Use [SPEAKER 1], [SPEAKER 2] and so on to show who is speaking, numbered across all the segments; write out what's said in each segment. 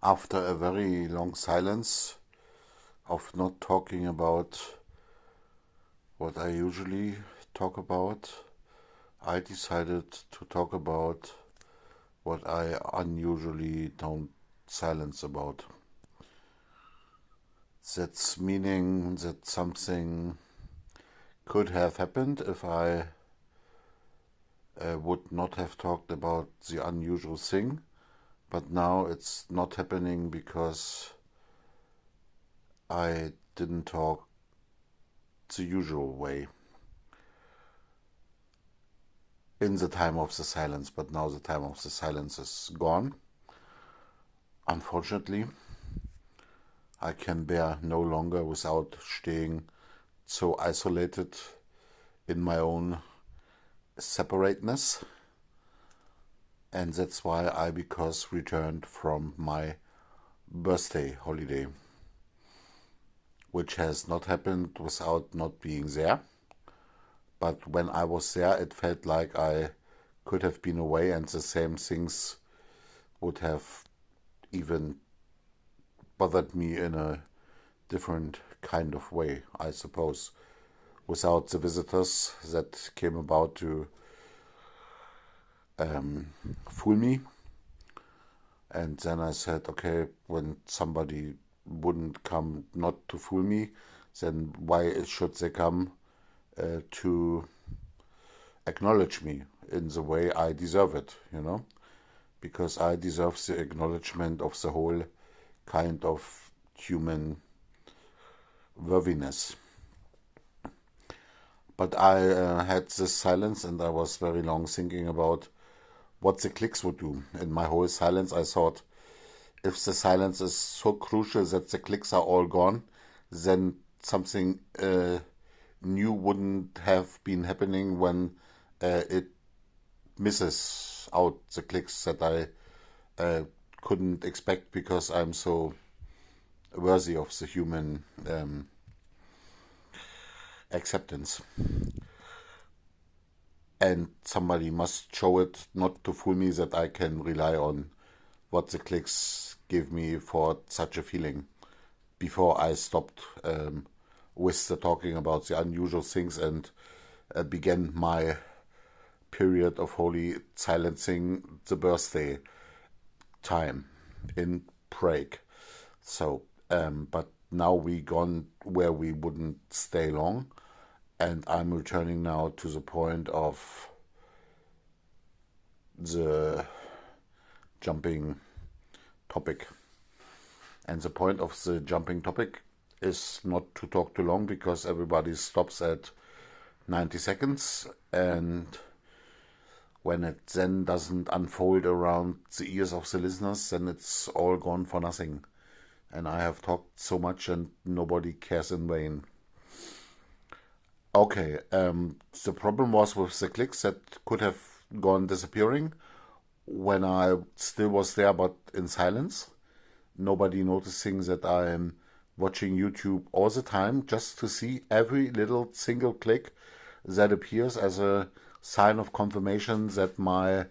[SPEAKER 1] After a very long silence of not talking about what I usually talk about, I decided to talk about what I unusually don't silence about. That's meaning that something could have happened if I would not have talked about the unusual thing, but now it's not happening because I didn't talk the usual way in the time of the silence, but now the time of the silence is gone. Unfortunately, I can bear no longer without staying so isolated in my own separateness, and that's why I because returned from my birthday holiday, which has not happened without not being there. But when I was there, it felt like I could have been away, and the same things would have even bothered me in a different kind of way, I suppose, without the visitors that came about to um, fool me. And then I said, okay, when somebody wouldn't come not to fool me, then why should they come to acknowledge me in the way I deserve it? Because I deserve the acknowledgement of the whole kind of human worthiness. But I had this silence and I was very long thinking about what the clicks would do. In my whole silence, I thought if the silence is so crucial that the clicks are all gone, then something new wouldn't have been happening when it misses out the clicks that I couldn't expect because I'm so worthy of the human acceptance. And somebody must show it not to fool me that I can rely on what the clicks give me for such a feeling before I stopped with the talking about the unusual things and began my period of holy silencing the birthday time in Prague. So, but now we gone where we wouldn't stay long, and I'm returning now to the point of the jumping topic. And the point of the jumping topic is not to talk too long because everybody stops at 90 seconds, and when it then doesn't unfold around the ears of the listeners, then it's all gone for nothing. And I have talked so much and nobody cares in vain. Okay, the problem was with the clicks that could have gone disappearing when I still was there but in silence. Nobody noticing that I am watching YouTube all the time just to see every little single click that appears as a sign of confirmation that my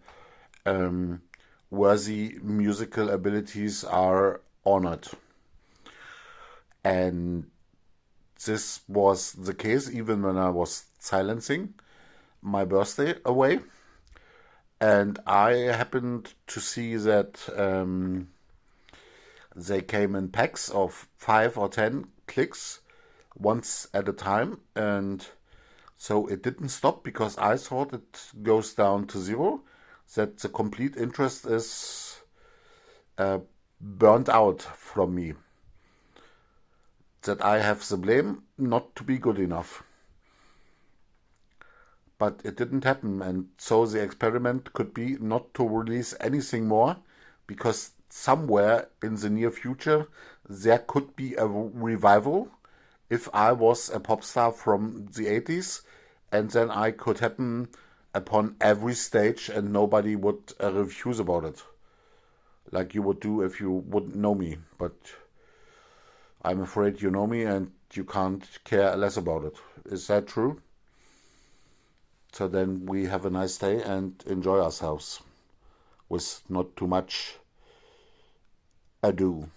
[SPEAKER 1] um, worthy musical abilities are honored. And this was the case even when I was silencing my birthday away. And I happened to see that they came in packs of 5 or 10 clicks once at a time. And so it didn't stop because I thought it goes down to zero, that the complete interest is uh, burnt out from me, that I have the blame not to be good enough. But it didn't happen, and so the experiment could be not to release anything more because somewhere in the near future there could be a revival if I was a pop star from the 80s, and then I could happen upon every stage and nobody would refuse about it, like you would do if you wouldn't know me. But I'm afraid you know me and you can't care less about it. Is that true? So then we have a nice day and enjoy ourselves with not too much Adieu.